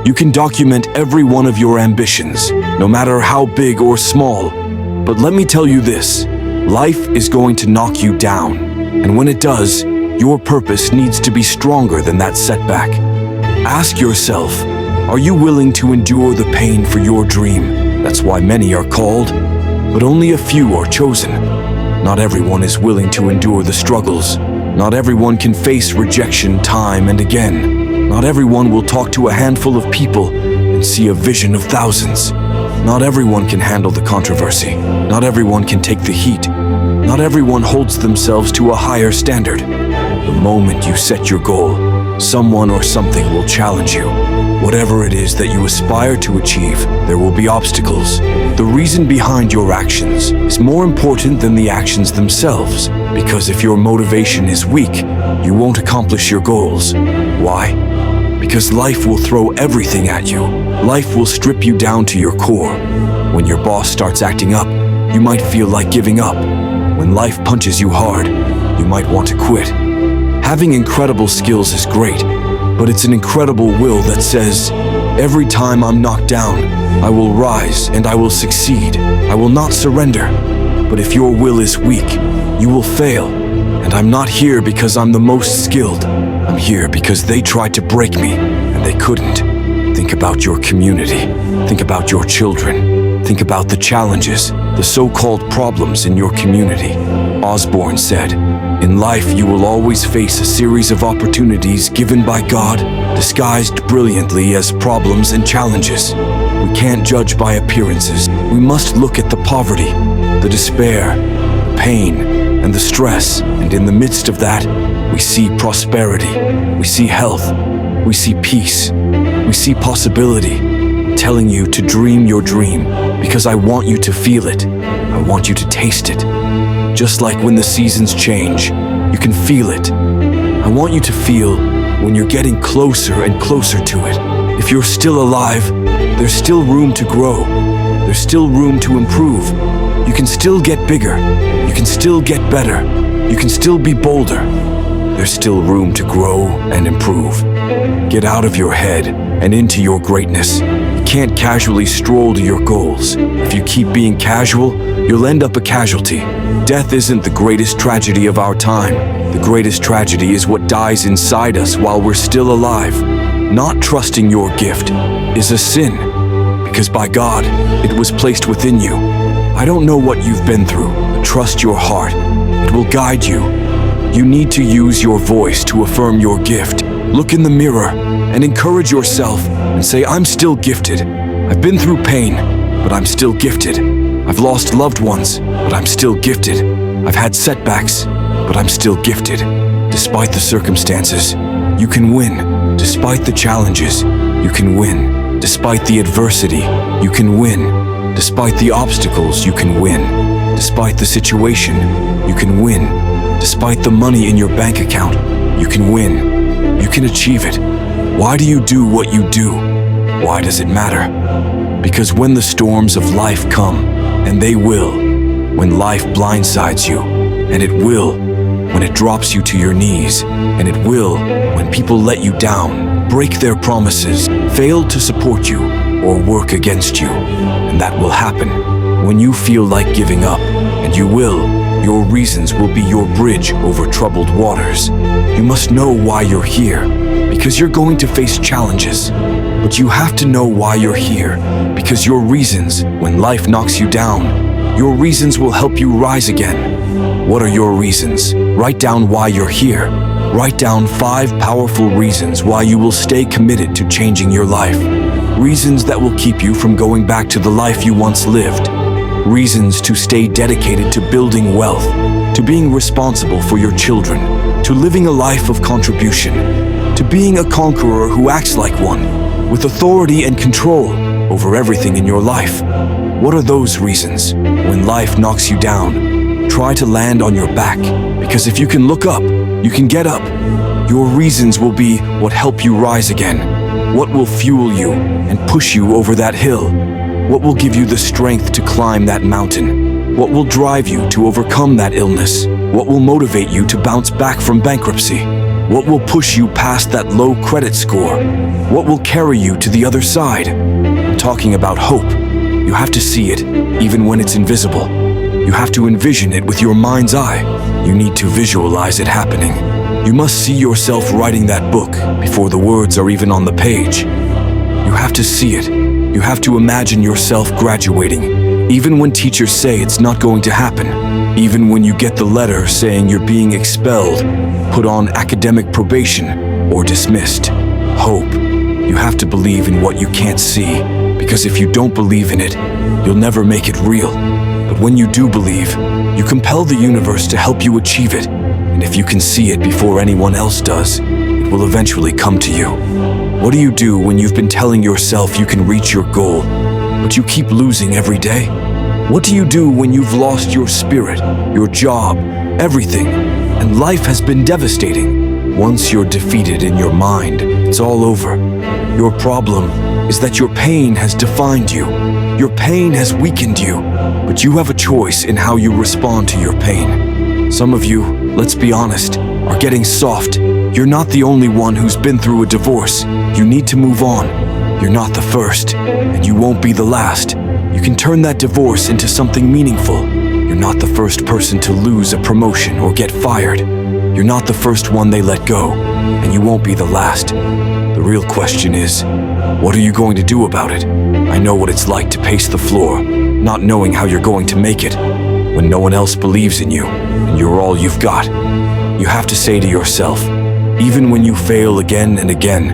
You can document every one of your ambitions, no matter how big or small. But let me tell you this, life is going to knock you down. And when it does, your purpose needs to be stronger than that setback. Ask yourself, are you willing to endure the pain for your dream? That's why many are called, but only a few are chosen. Not everyone is willing to endure the struggles. Not everyone can face rejection time and again. Not everyone will talk to a handful of people and see a vision of thousands. Not everyone can handle the controversy. Not everyone can take the heat. Not everyone holds themselves to a higher standard. The moment you set your goal, someone or something will challenge you. Whatever it is that you aspire to achieve, there will be obstacles. The reason behind your actions is more important than the actions themselves, because if your motivation is weak, you won't accomplish your goals. Why? Because life will throw everything at you. Life will strip you down to your core. When your boss starts acting up, you might feel like giving up. When life punches you hard, you might want to quit. Having incredible skills is great, but it's an incredible will that says, every time I'm knocked down, I will rise and I will succeed. I will not surrender. But if your will is weak, you will fail. And I'm not here because I'm the most skilled. I'm here because they tried to break me, and they couldn't. Think about your community. Think about your children. Think about the challenges, the so-called problems in your community. Osborne said, in life you will always face a series of opportunities given by God, disguised brilliantly as problems and challenges. We can't judge by appearances. We must look at the poverty, the despair, the pain, and the stress. And in the midst of that, we see prosperity, we see health, we see peace, we see possibility. I'm telling you to dream your dream because I want you to feel it. I want you to taste it. Just like when the seasons change, you can feel it. I want you to feel when you're getting closer and closer to it. If you're still alive, there's still room to grow. There's still room to improve. You can still get bigger. You can still get better. You can still be bolder. There's still room to grow and improve. Get out of your head and into your greatness. You can't casually stroll to your goals. If you keep being casual, you'll end up a casualty. Death isn't the greatest tragedy of our time. The greatest tragedy is what dies inside us while we're still alive. Not trusting your gift is a sin, because by God, it was placed within you. I don't know what you've been through, but trust your heart. It will guide you. You need to use your voice to affirm your gift. Look in the mirror and encourage yourself and say, I'm still gifted. I've been through pain, but I'm still gifted. I've lost loved ones, but I'm still gifted. I've had setbacks, but I'm still gifted. Despite the circumstances, you can win. Despite the challenges, you can win. Despite the adversity, you can win. Despite the obstacles, you can win. Despite the situation, you can win. Despite the money in your bank account, you can win. You can achieve it. Why do you do what you do? Why does it matter? Because when the storms of life come, and they will, when life blindsides you, and it will, when it drops you to your knees, and it will, when people let you down, break their promises, fail to support you, or work against you, and that will happen when you feel like giving up, and you will. Your reasons will be your bridge over troubled waters. You must know why you're here, because you're going to face challenges. But you have to know why you're here, because your reasons, when life knocks you down, your reasons will help you rise again. What are your reasons? Write down why you're here. Write down 5 powerful reasons why you will stay committed to changing your life. Reasons that will keep you from going back to the life you once lived. Reasons to stay dedicated to building wealth, to being responsible for your children, to living a life of contribution, to being a conqueror who acts like one, with authority and control over everything in your life. What are those reasons? When life knocks you down, try to land on your back, because if you can look up, you can get up. Your reasons will be what help you rise again, what will fuel you and push you over that hill. What will give you the strength to climb that mountain? What will drive you to overcome that illness? What will motivate you to bounce back from bankruptcy? What will push you past that low credit score? What will carry you to the other side? I'm talking about hope. You have to see it, even when it's invisible. You have to envision it with your mind's eye. You need to visualize it happening. You must see yourself writing that book before the words are even on the page. You have to see it. You have to imagine yourself graduating, even when teachers say it's not going to happen. Even when you get the letter saying you're being expelled, put on academic probation, or dismissed. Hope. You have to believe in what you can't see, because if you don't believe in it, you'll never make it real. But when you do believe, you compel the universe to help you achieve it. And if you can see it before anyone else does, it will eventually come to you. What do you do when you've been telling yourself you can reach your goal, but you keep losing every day? What do you do when you've lost your spirit, your job, everything, and life has been devastating? Once you're defeated in your mind, it's all over. Your problem is that your pain has defined you. Your pain has weakened you, but you have a choice in how you respond to your pain. Some of you, let's be honest, are getting soft. You're not the only one who's been through a divorce. You need to move on. You're not the first, and you won't be the last. You can turn that divorce into something meaningful. You're not the first person to lose a promotion or get fired. You're not the first one they let go, and you won't be the last. The real question is, what are you going to do about it? I know what it's like to pace the floor, not knowing how you're going to make it, when no one else believes in you, and you're all you've got. You have to say to yourself, even when you fail again and again,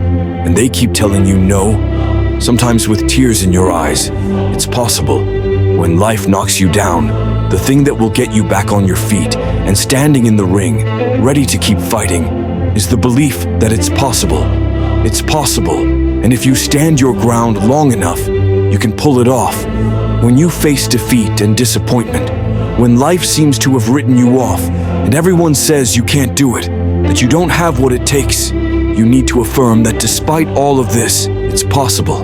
and they keep telling you no, sometimes with tears in your eyes, it's possible. When life knocks you down, the thing that will get you back on your feet and standing in the ring, ready to keep fighting, is the belief that it's possible. It's possible, and if you stand your ground long enough, you can pull it off. When you face defeat and disappointment, when life seems to have written you off, and everyone says you can't do it, that you don't have what it takes, you need to affirm that despite all of this, it's possible.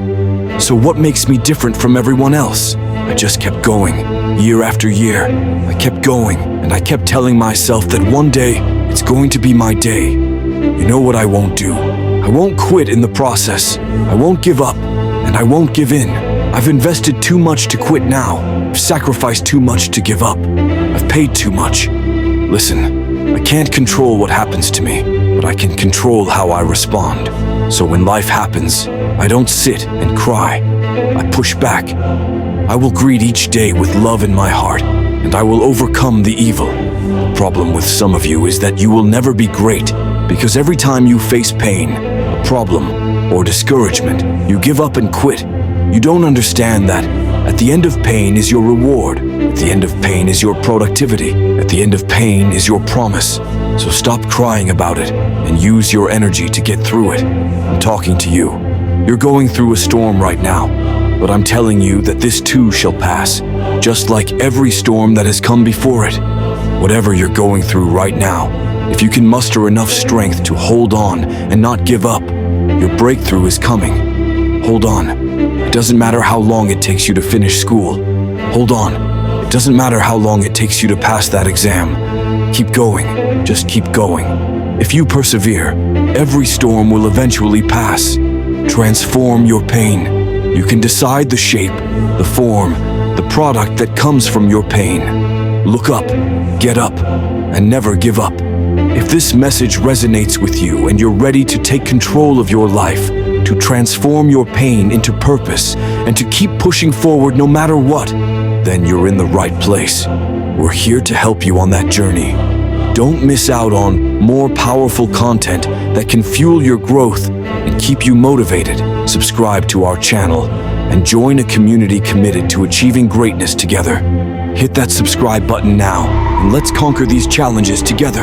So what makes me different from everyone else? I just kept going, year after year. I kept going, and I kept telling myself that one day, it's going to be my day. You know what I won't do? I won't quit in the process. I won't give up, and I won't give in. I've invested too much to quit now. I've sacrificed too much to give up. I've paid too much. Listen, I can't control what happens to me, but I can control how I respond. So when life happens, I don't sit and cry. I push back. I will greet each day with love in my heart, and I will overcome the evil. The problem with some of you is that you will never be great, because every time you face pain, a problem, or discouragement, you give up and quit. You don't understand that at the end of pain is your reward. At the end of pain is your productivity. At the end of pain is your promise. So stop crying about it and use your energy to get through it. I'm talking to you. You're going through a storm right now, but I'm telling you that this too shall pass, just like every storm that has come before it. Whatever you're going through right now, if you can muster enough strength to hold on and not give up, your breakthrough is coming. Hold on. It doesn't matter how long it takes you to finish school. Hold on. It doesn't matter how long it takes you to pass that exam. Keep going. Just keep going. If you persevere, every storm will eventually pass. Transform your pain. You can decide the shape, the form, the product that comes from your pain. Look up, get up, and never give up. If this message resonates with you and you're ready to take control of your life, to transform your pain into purpose, and to keep pushing forward no matter what, then you're in the right place. We're here to help you on that journey. Don't miss out on more powerful content that can fuel your growth and keep you motivated. Subscribe to our channel and join a community committed to achieving greatness together. Hit that subscribe button now, and let's conquer these challenges together.